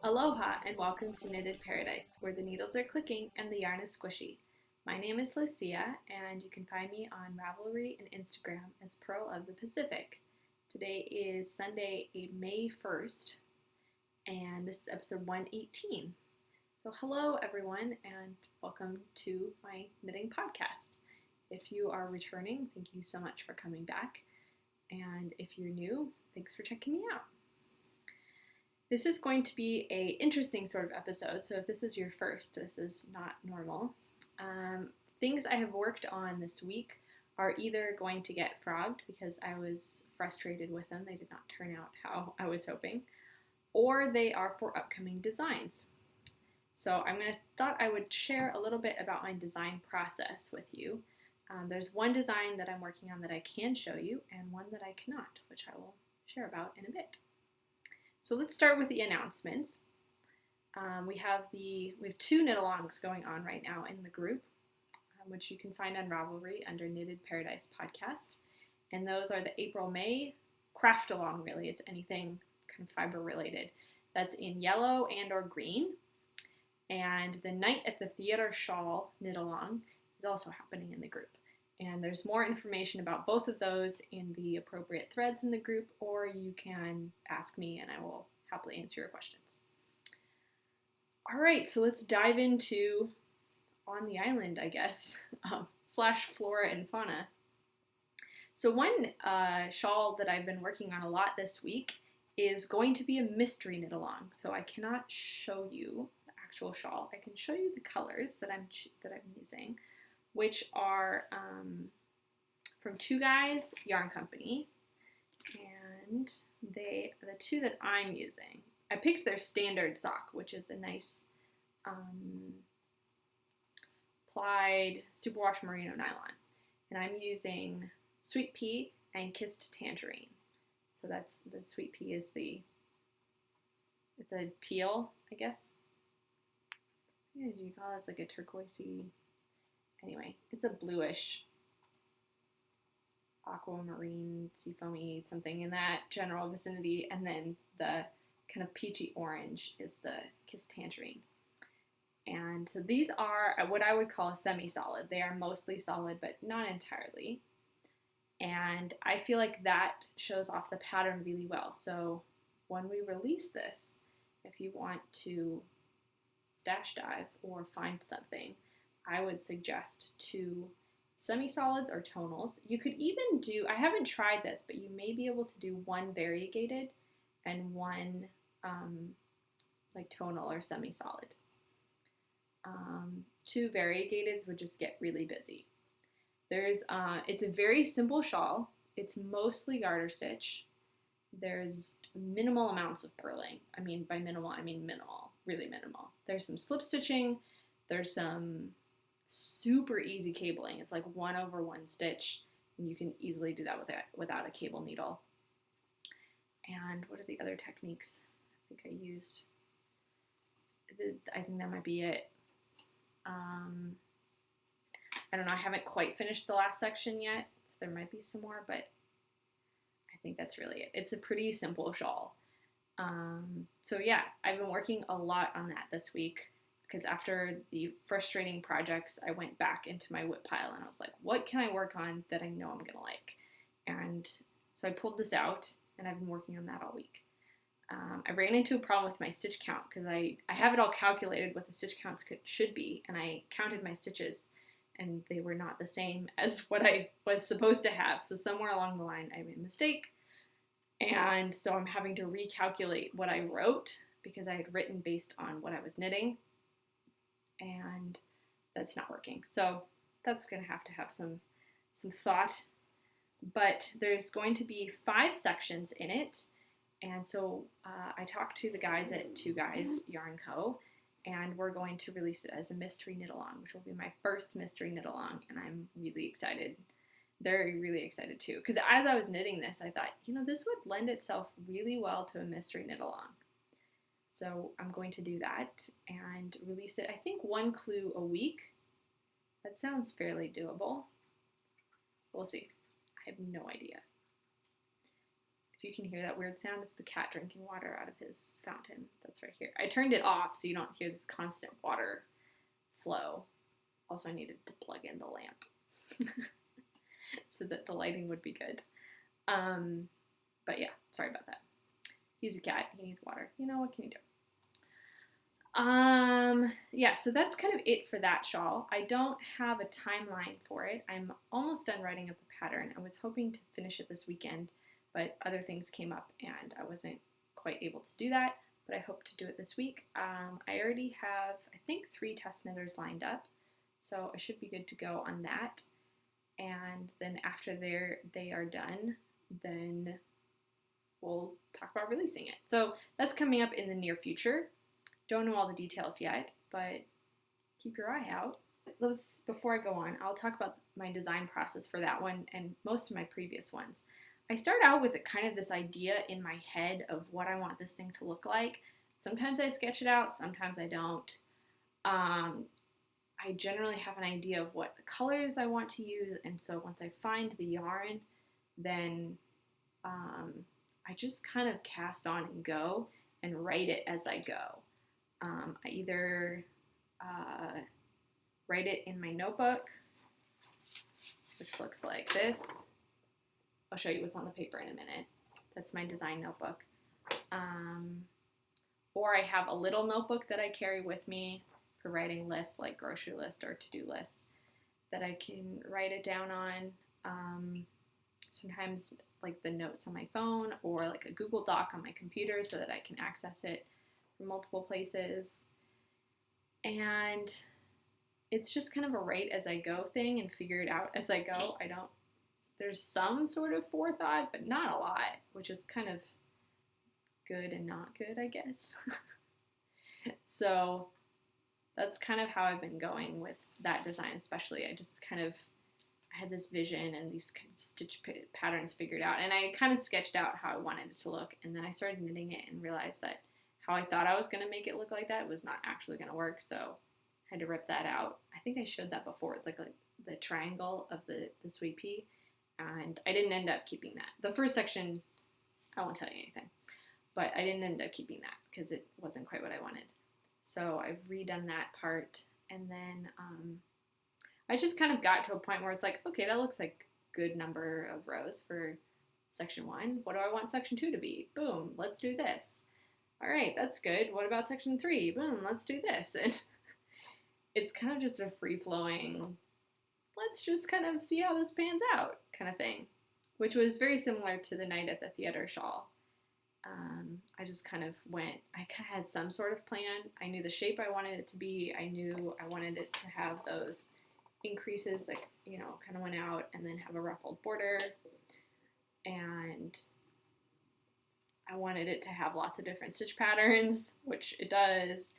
Aloha and welcome to Knitted Paradise, where the needles are clicking and the yarn is squishy. My name is Lucia, and you can find me on Ravelry and Instagram as Pearl of the Pacific. Today is Sunday, May 1st, and this is episode 118. So hello everyone, and welcome to my knitting podcast. If you are returning, thank you so much for coming back, and if you're new, thanks for checking me out. This is going to be an interesting sort of episode, so if this is your first, this is not normal. Things I have worked on this week are either going to get frogged because I was frustrated with them, they did not turn out how I was hoping, or they are for upcoming designs. So thought I would share a little bit about my design process with you. There's one design that I'm working on that I can show you, and one that I cannot, which I will share about in a bit. So let's start with the announcements. We have two knit-alongs going on right now in the group, which you can find on Ravelry under Knitted Paradise Podcast. And those are the April-May craft-along, really. It's anything kind of fiber-related. That's in yellow and or green. And the Night at the Theater Shawl knit-along is also happening in the group. And there's more information about both of those in the appropriate threads in the group, or you can ask me and I will happily answer your questions. All right, so let's dive into On the Island, I guess, / Flora and Fauna. So one shawl that I've been working on a lot this week is going to be a mystery knit along. So I cannot show you the actual shawl. I can show you the colors that I'm using, which are from Two Guys Yarn Company, and the two that I'm using. I picked their standard sock, which is a nice plied superwash merino nylon, and I'm using Sweet Pea and Kissed Tangerine. So that's the Sweet Pea is it's a teal, I guess. What do you call it? It's like a turquoisey. Anyway, it's a bluish aquamarine, seafoamy, something in that general vicinity, and then the kind of peachy orange is the Kiss Tangerine. And so these are what I would call a semi-solid. They are mostly solid, but not entirely. And I feel like that shows off the pattern really well. So when we release this, if you want to stash dive or find something, I would suggest 2 semi-solids or tonals. You could even do, I haven't tried this, but you may be able to do 1 variegated and 1 like tonal or semi-solid. 2 variegateds would just get really busy. It's a very simple shawl. It's mostly garter stitch. There's minimal amounts of purling. I mean, by minimal, I mean minimal, really minimal. There's some slip stitching. There's some super easy cabling. It's like 1/1 stitch, and you can easily do that without a cable needle. And what are the other techniques I think I used? I think that might be it. I don't know, I haven't quite finished the last section yet, so there might be some more, but I think that's really it. It's a pretty simple shawl. So yeah, I've been working a lot on that this week, because after the frustrating projects, I went back into my whip pile and I was like, what can I work on that I know I'm going to like? And so I pulled this out, and I've been working on that all week. I ran into a problem with my stitch count, because I have it all calculated what the stitch counts should be, and I counted my stitches, and they were not the same as what I was supposed to have. So somewhere along the line, I made a mistake, and so I'm having to recalculate what I wrote, because I had written based on what I was knitting, and that's not working. So that's going to have some thought, but there's going to be 5 sections in it. And so I talked to the guys at Two Guys Yarn Co., and we're going to release it as a mystery knit-along, which will be my first mystery knit-along, and I'm really excited. They're really excited too, because as I was knitting this, I thought, this would lend itself really well to a mystery knit-along. So I'm going to do that and release it, I think 1 clue a week. That sounds fairly doable. We'll see. I have no idea. If you can hear that weird sound, it's the cat drinking water out of his fountain. That's right here. I turned it off so you don't hear this constant water flow. Also, I needed to plug in the lamp so that the lighting would be good. But yeah, sorry about that. He's a cat. He needs water. You know, what can you do? Yeah, so that's kind of it for that shawl. I don't have a timeline for it. I'm almost done writing up the pattern. I was hoping to finish it this weekend, but other things came up and I wasn't quite able to do that, but I hope to do it this week. I already have, I think, 3 test knitters lined up, so I should be good to go on that. And then after they are done, then we'll talk about releasing it. So that's coming up in the near future. Don't know all the details yet, but keep your eye out. Before I go on, I'll talk about my design process for that one and most of my previous ones. I start out with kind of this idea in my head of what I want this thing to look like. Sometimes I sketch it out, sometimes I don't. I generally have an idea of what the colors I want to use, and so once I find the yarn, then I just kind of cast on and go and write it as I go. I either write it in my notebook, which looks like this. I'll show you what's on the paper in a minute. That's my design notebook. Or I have a little notebook that I carry with me for writing lists, like grocery list or to-do lists, that I can write it down on. Sometimes like the notes on my phone or like a Google Doc on my computer so that I can access it from multiple places. And it's just kind of a write as I go thing and figure it out as I go. There's some sort of forethought, but not a lot, which is kind of good and not good, I guess. So that's kind of how I've been going with that design especially. I had this vision and these stitch patterns figured out, and I kind of sketched out how I wanted it to look, and then I started knitting it and realized that how I thought I was going to make it look like that was not actually going to work, so I had to rip that out. I think I showed that before. It's like the triangle of the sweet pea, and I didn't end up keeping that. The first section, I won't tell you anything, but I didn't end up keeping that because it wasn't quite what I wanted. So I've redone that part, and then I just kind of got to a point where it's like, okay, that looks like a good number of rows for section 1. What do I want section 2 to be? Boom, let's do this. All right, that's good. What about section 3? Boom, let's do this. And it's kind of just a free-flowing, let's just kind of see how this pans out kind of thing, which was very similar to the Night at the Theater shawl. I just kind of had some sort of plan. I knew the shape I wanted it to be. I knew I wanted it to have those increases that, kind of went out and then have a ruffled border. And I wanted it to have lots of different stitch patterns, which it does.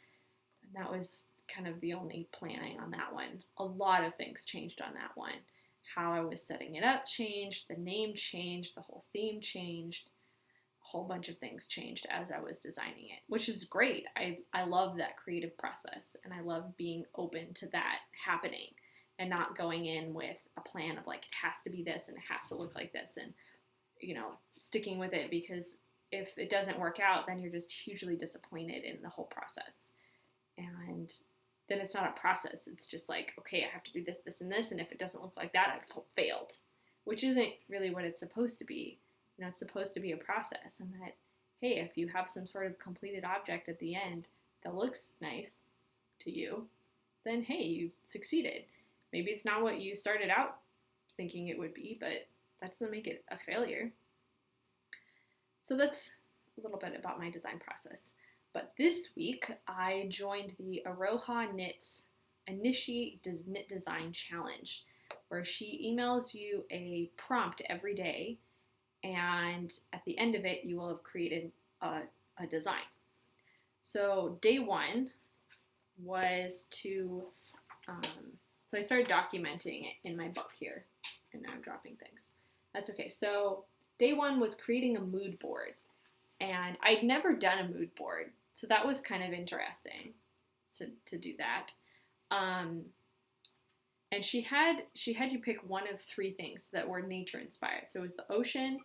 And that was kind of the only planning on that one. A lot of things changed on that one. How I was setting it up changed, the name changed, the whole theme changed. A whole bunch of things changed as I was designing it, which is great. I love that creative process, and I love being open to that happening and not going in with a plan of like, it has to be this and it has to look like this, and sticking with it, because if it doesn't work out, then you're just hugely disappointed in the whole process. And then it's not a process. It's just like, okay, I have to do this, this, and this, and if it doesn't look like that, I've failed, which isn't really what it's supposed to be. It's supposed to be a process, and that, hey, if you have some sort of completed object at the end that looks nice to you, then hey, you succeeded. Maybe it's not what you started out thinking it would be, but that doesn't make it a failure. So that's a little bit about my design process. But this week, I joined the Aroha Knits Initiate Knit Design Challenge, where she emails you a prompt every day, and at the end of it, you will have created a design. So day 1 was to, so I started documenting it in my book here, and now I'm dropping things. That's okay. So day 1 was creating a mood board, and I'd never done a mood board, so that was kind of interesting to do that. And she had you pick one of 3 things that were nature inspired. So it was the ocean,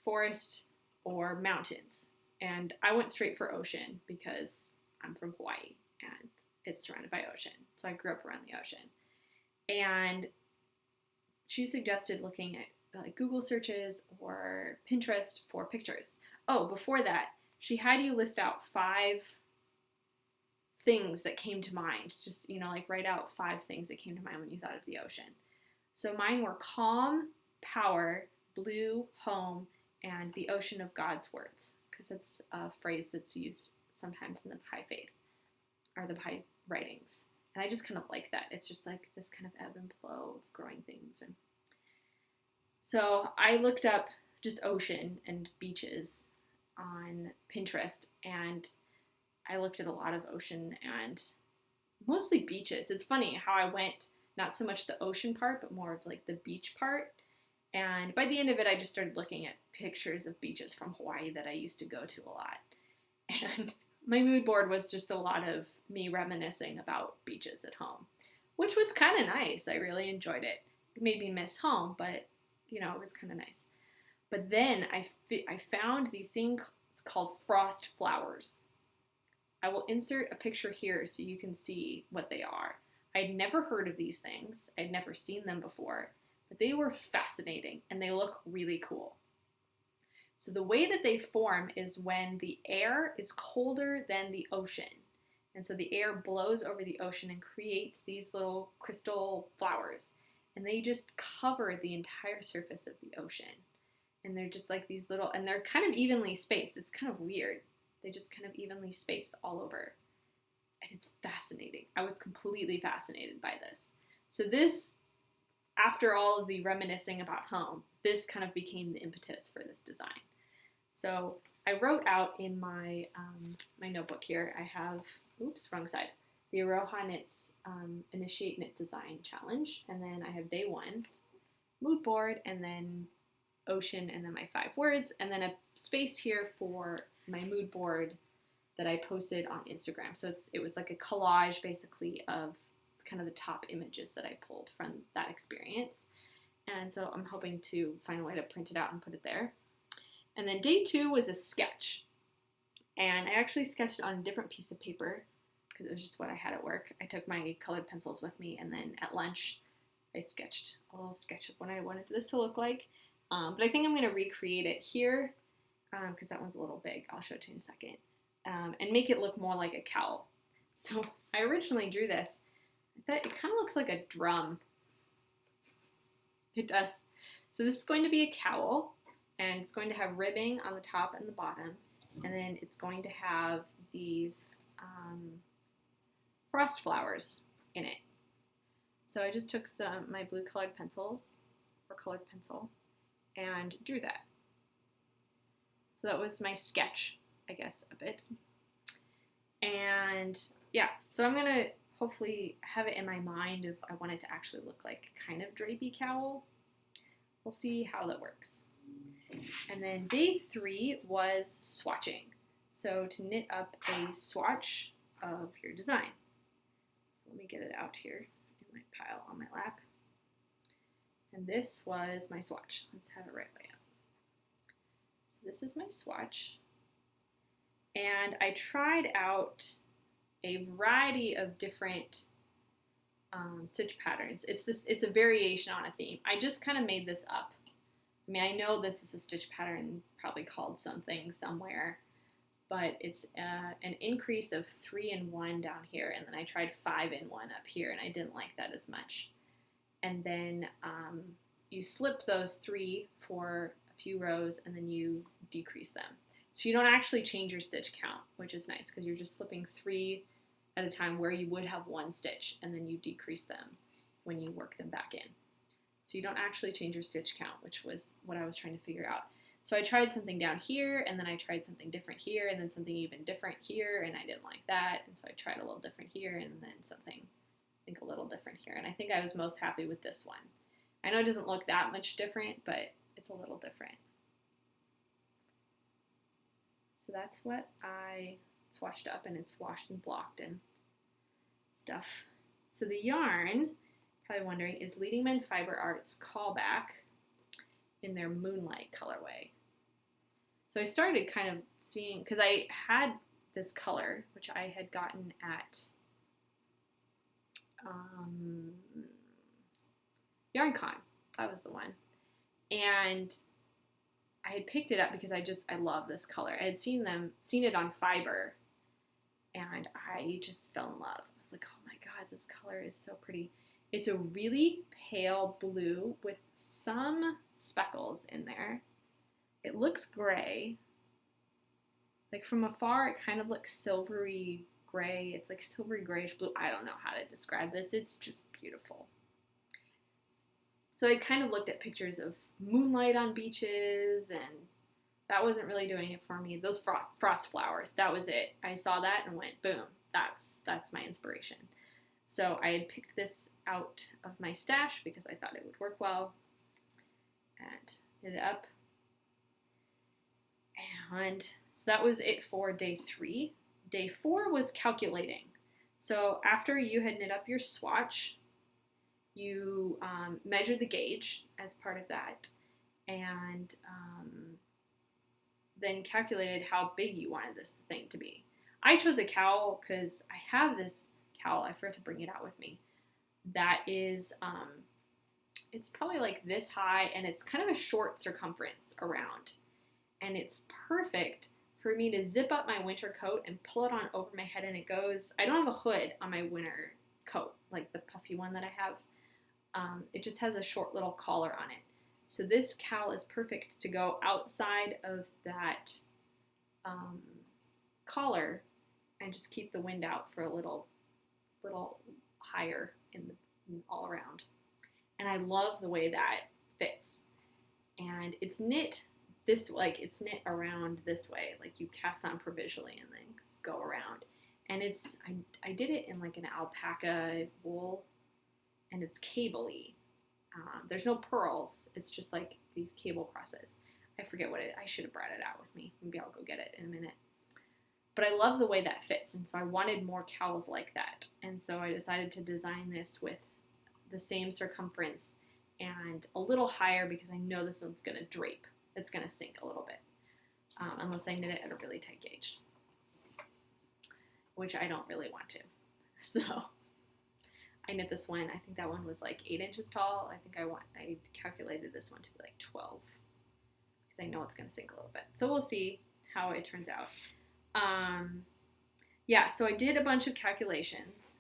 forest, or mountains. And I went straight for ocean because I'm from Hawaii and it's surrounded by ocean. So I grew up around the ocean. And she suggested looking at like Google searches or Pinterest for pictures. Oh, before that, she had you list out 5 things that came to mind. Just, like write out 5 things that came to mind when you thought of the ocean. So mine were calm, power, blue, home, and the ocean of God's words, because it's a phrase that's used sometimes in the Baha'i faith or the Baha'i writings. And I just kind of like that. It's just like this kind of ebb and flow of growing things. And so I looked up just ocean and beaches on Pinterest, and I looked at a lot of ocean and mostly beaches. It's funny how I went not so much the ocean part, but more of like the beach part. And by the end of it, I just started looking at pictures of beaches from Hawaii that I used to go to a lot. And my mood board was just a lot of me reminiscing about beaches at home, which was kind of nice. I really enjoyed it. It made me miss home, but it was kind of nice. But then I found these things called frost flowers. I will insert a picture here so you can see what they are. I'd never heard of these things. I'd never seen them before, but they were fascinating and they look really cool. So the way that they form is when the air is colder than the ocean. And so the air blows over the ocean and creates these little crystal flowers. And they just cover the entire surface of the ocean. And they're just like these little, and they're kind of evenly spaced. It's kind of weird. They just kind of evenly spaced all over. And it's fascinating. I was completely fascinated by this. So this, after all of the reminiscing about home, this kind of became the impetus for this design. So I wrote out in my my notebook here, I have, oops, wrong side, the Aroha Knits Initiate Knit Design Challenge. And then I have day 1, mood board, and then ocean, and then my 5 words, and then a space here for my mood board that I posted on Instagram. So it was like a collage basically of kind of the top images that I pulled from that experience. And so I'm hoping to find a way to print it out and put it there. And then day 2 was a sketch. And I actually sketched it on a different piece of paper because it was just what I had at work. I took my colored pencils with me, and then at lunch I sketched a little sketch of what I wanted this to look like. But I think I'm going to recreate it here because that one's a little big. I'll show it to you in a second. And make it look more like a cowl. So I originally drew this. I thought it kind of looks like a drum. It does. So this is going to be a cowl, and it's going to have ribbing on the top and the bottom, and then it's going to have these frost flowers in it. So I just took my blue colored pencils, or colored pencil, and drew that. So that was my sketch, I guess, a bit. And yeah, so I'm gonna hopefully have it in my mind if I want it to actually look like kind of drapey cowl. We'll see how that works. And then day 3 was swatching. So to knit up a swatch of your design. So let me get it out here in my pile on my lap. And this was my swatch. Let's have it right way up. So this is my swatch. And I tried out a variety of different stitch patterns. It's a variation on a theme. I just kind of made this up. I mean, I know this is a stitch pattern probably called something somewhere, but it's an increase of 3 in 1 down here, and then I tried 5 in 1 up here, and I didn't like that as much. And then you slip those 3 for a few rows, and then you decrease them. So you don't actually change your stitch count, which is nice because you're just slipping 3 at a time where you would have 1 stitch, and then you decrease them when you work them back in. So you don't actually change your stitch count, which was what I was trying to figure out. So I tried something down here, and then I tried something different here, and then something even different here, and I didn't like that. And so I tried a little different here, and then something, I think, a little different here. And I think I was most happy with this one. I know it doesn't look that much different, but it's a little different. So that's what I swatched up, and it's washed and blocked and stuff. So the yarn, probably wondering, is Leading Men Fiber Arts Callback in their Moonlight colorway. So I started kind of seeing, because I had this color, which I had gotten at Yarn Con. That was the one. And I had picked it up because I love this color. I had seen it on Fiber, and I just fell in love. I was like, oh my God, this color is so pretty. It's a really pale blue with some speckles in there. It looks gray. Like from afar, it kind of looks silvery gray. It's like silvery grayish blue. I don't know how to describe this. It's just beautiful. So I kind of looked at pictures of moonlight on beaches, and that wasn't really doing it for me. Those frost flowers, that was it. I saw that and went, boom, that's my inspiration. So I had picked this out of my stash because I thought it would work well, and knit it up. And so that was it for day 3. Day 4 was calculating. So after you had knit up your swatch, you measured the gauge as part of that, and then calculated how big you wanted this thing to be. I chose a cowl because I have this cowl, I forgot to bring it out with me, that is, it's probably like this high, and it's kind of a short circumference around. And it's perfect for me to zip up my winter coat and pull it on over my head, and it goes, I don't have a hood on my winter coat, like the puffy one that I have. It just has a short little collar on it. So this cowl is perfect to go outside of that collar and just keep the wind out for a little higher all around. And I love the way that fits. And it's knit it's knit around this way, like you cast on provisionally and then go around. And I did it in like an alpaca wool, and it's cable-y. There's no pearls. It's just like these cable crosses. I forget I should have brought it out with me. Maybe I'll go get it in a minute. But I love the way that fits, and so I wanted more cowls like that. And so I decided to design this with the same circumference and a little higher because I know this one's going to drape. It's going to sink a little bit, unless I knit it at a really tight gauge, which I don't really want to. So I knit this one. I think that one was like 8 inches tall. I calculated this one to be like 12 because I know it's going to sink a little bit. So we'll see how it turns out. Yeah, so I did a bunch of calculations.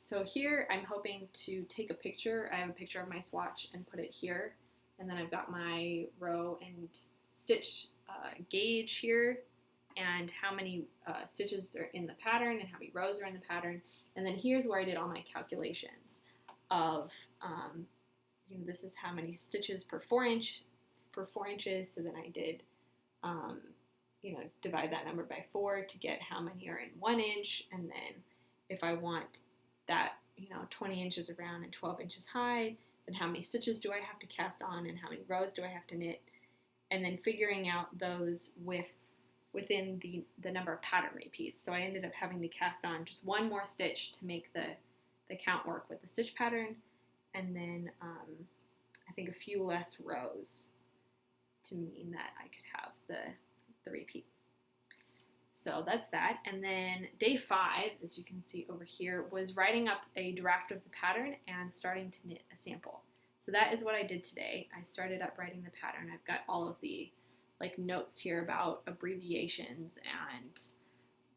So here I'm hoping to take a picture. I have a picture of my swatch and put it here. And then I've got my row and stitch gauge here, and how many stitches are in the pattern and how many rows are in the pattern. And then here's where I did all my calculations of, this is how many stitches per 4 inches. So then I did, divide that number by 4 to get how many are in 1 inch. And then if I want that, 20 inches around and 12 inches high, then how many stitches do I have to cast on and how many rows do I have to knit, and then figuring out those within the number of pattern repeats. So I ended up having to cast on just one more stitch to make the count work with the stitch pattern, and then I think a few less rows to mean that I could have the repeat. So that's that. And then day 5, as you can see over here, was writing up a draft of the pattern and starting to knit a sample. So that is what I did today. I started up writing the pattern. I've got all of the notes here about abbreviations and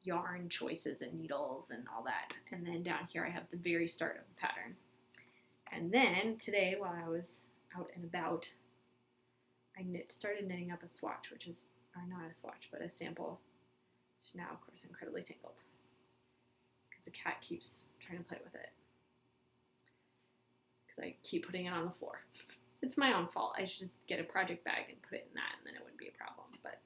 yarn choices and needles and all that. And then down here I have the very start of the pattern. And then today, while I was out and about, I started knitting up a swatch, or not a swatch, but a sample. Which now, of course, incredibly tangled because the cat keeps trying to play with it because I keep putting it on the floor. It's my own fault. I should just get a project bag and put it in that, and then it wouldn't be a problem. But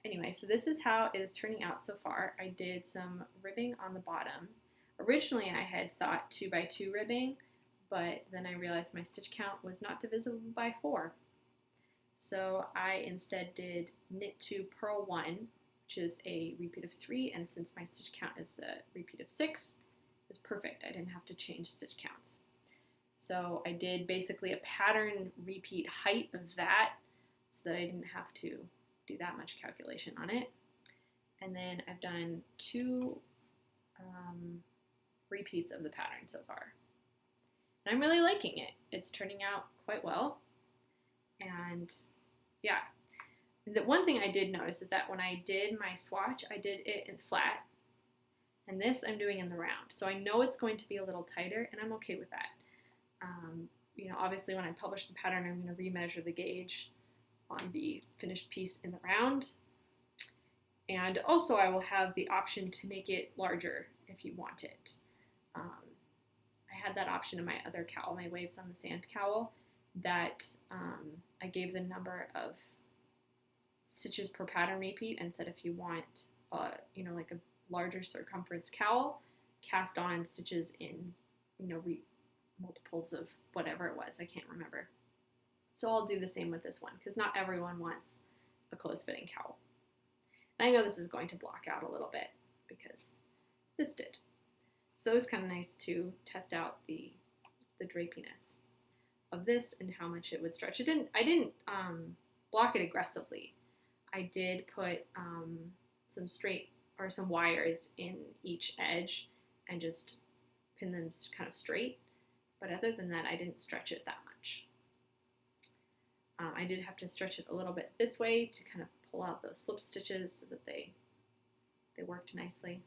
anyway, so this is how it is turning out so far. I did some ribbing on the bottom. Originally, I had thought 2x2 ribbing, but then I realized my stitch count was not divisible by 4. So I instead did knit 2, purl 1, which is a repeat of 3, and since my stitch count is a repeat of 6, it's perfect. I didn't have to change stitch counts. So I did basically a pattern repeat height of that so that I didn't have to do that much calculation on it. And then I've done 2 repeats of the pattern so far. And I'm really liking it. It's turning out quite well. And yeah, the one thing I did notice is that when I did my swatch, I did it in flat. And this I'm doing in the round. So I know it's going to be a little tighter, and I'm okay with that. You know, obviously when I publish the pattern, I'm going to remeasure the gauge on the finished piece in the round. And also I will have the option to make it larger if you want it. I had that option in my other cowl, my Waves on the Sand cowl, that I gave the number of stitches per pattern repeat and said if you want, you know, like a larger circumference cowl, cast on stitches in, you know, multiples of whatever it was. I can't remember. So I'll do the same with this one because not everyone wants a close-fitting cowl. And I know this is going to block out a little bit because this did. So it was kind of nice to test out the drapiness of this and how much it would stretch. I didn't block it aggressively. I did put some straight or some wires in each edge and just pin them kind of straight. But other than that, I didn't stretch it that much. I did have to stretch it a little bit this way to kind of pull out those slip stitches so that they worked nicely.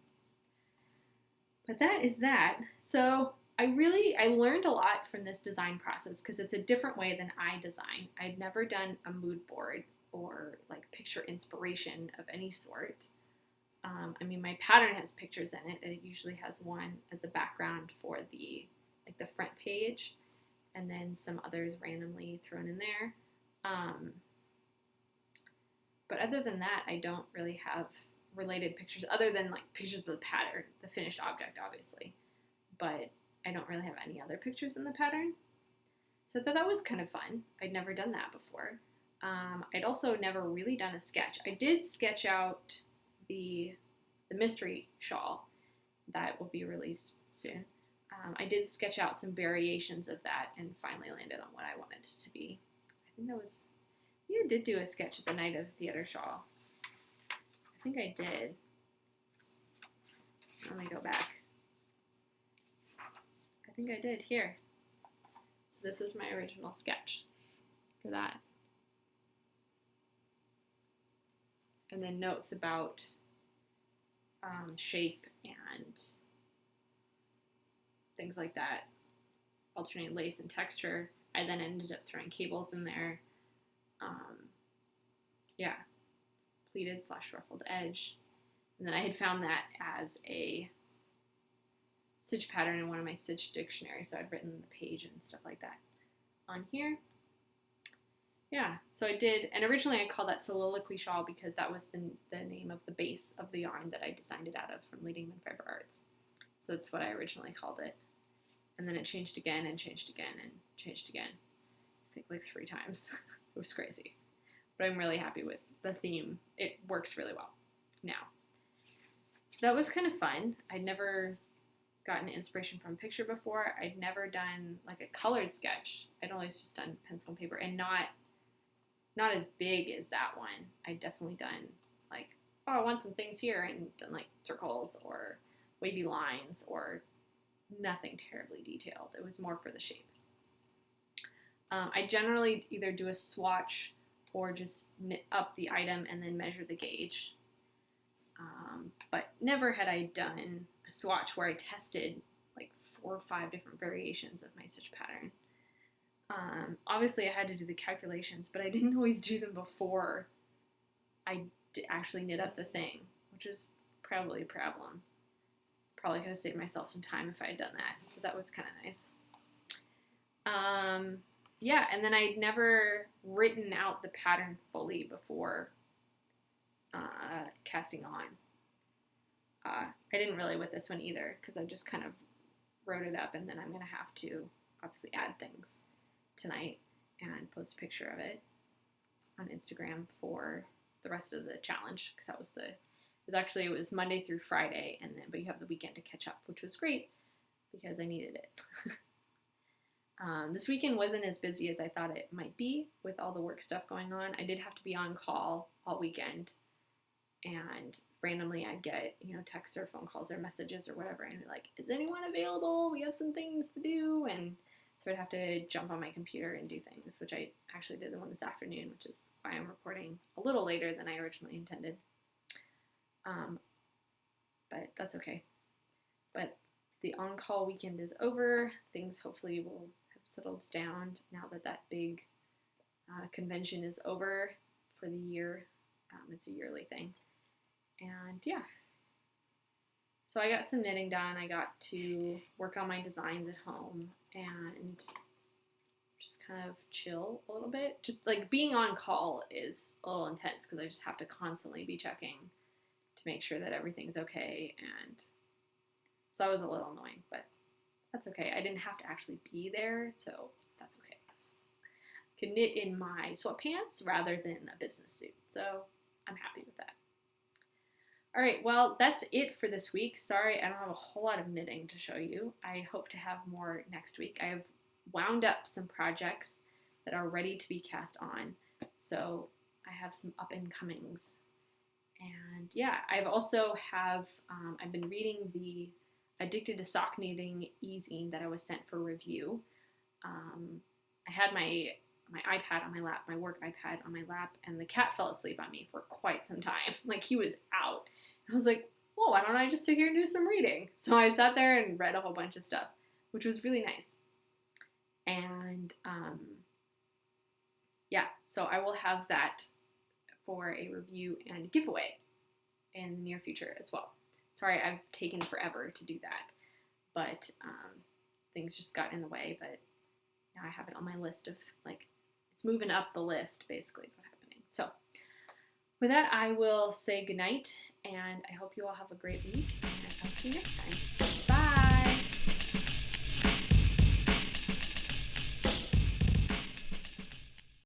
But that is that. So I learned a lot from this design process because it's a different way than I design. I'd never done a mood board or like picture inspiration of any sort. I mean, my pattern has pictures in it, and it usually has one as a background for the front page, and then some others randomly thrown in there. But other than that, I don't really have related pictures other than like pictures of the pattern, the finished object, obviously. But I don't really have any other pictures in the pattern. So I thought that was kind of fun. I'd never done that before. I'd also never really done a sketch. I did sketch out the mystery shawl that will be released soon. I did sketch out some variations of that and finally landed on what I wanted it to be. I think I did do a sketch of the Night of Theater shawl. I think I did. Let me go back. I think I did here. So this was my original sketch for that. And then notes about shape and things like that, alternating lace and texture. I then ended up throwing cables in there. Yeah, pleated / ruffled edge. And then I had found that as a stitch pattern in one of my stitch dictionaries, so I'd written the page and stuff like that on here. Yeah, so I did, and originally I called that Soliloquy Shawl because that was the name of the base of the yarn that I designed it out of from Leading Man Fiber Arts. So that's what I originally called it. And then it changed again and changed again and changed again. I think like 3 times. It was crazy. But I'm really happy with the theme. It works really well now. So that was kind of fun. I'd never gotten inspiration from a picture before. I'd never done like a colored sketch. I'd always just done pencil and paper, and not as big as that one. I'd definitely done like, oh, I want some things here, and done like circles or wavy lines or nothing terribly detailed. It was more for the shape. I generally either do a swatch or just knit up the item and then measure the gauge. But never had I done a swatch where I tested like 4 or 5 different variations of my stitch pattern. Obviously I had to do the calculations, but I didn't always do them before I actually knit up the thing, which is probably a problem. Probably could have saved myself some time if I had done that, so that was kind of nice. Yeah, and then I'd never written out the pattern fully before casting on. I didn't really with this one either, because I just kind of wrote it up, and then I'm going to have to obviously add things tonight and post a picture of it on Instagram for the rest of the challenge, because that was it was Monday through Friday, but you have the weekend to catch up, which was great because I needed it. This weekend wasn't as busy as I thought it might be with all the work stuff going on. I did have to be on call all weekend, and randomly I'd get, texts or phone calls or messages or whatever, and I'd be like, is anyone available? We have some things to do. And so I'd have to jump on my computer and do things, which I actually did the one this afternoon, which is why I'm recording a little later than I originally intended. But that's okay. But the on-call weekend is over. Things hopefully will have settled down now that that big convention is over for the year. It's a yearly thing. And yeah. So I got some knitting done. I got to work on my designs at home and just kind of chill a little bit. Just like being on call is a little intense because I just have to constantly be checking to make sure that everything's okay. And so that was a little annoying, but that's okay. I didn't have to actually be there, so that's okay. I could knit in my sweatpants rather than a business suit, so I'm happy with that. All right, well, that's it for this week. Sorry, I don't have a whole lot of knitting to show you. I hope to have more next week. I have wound up some projects that are ready to be cast on, so I have some up-and-comings. And yeah, I've also I've been reading the Addicted to Sock Knitting e-zine that I was sent for review. I had my iPad on my lap, my work iPad on my lap, and the cat fell asleep on me for quite some time. Like, he was out. I was like, well, why don't I just sit here and do some reading? So I sat there and read a whole bunch of stuff, which was really nice. And yeah, so I will have that for a review and giveaway in the near future as well. Sorry, I've taken forever to do that, but things just got in the way. But now I have it on my list of, like, it's moving up the list, basically, is what's happening. So with that, I will say goodnight, and I hope you all have a great week, and I'll see you next time. Bye!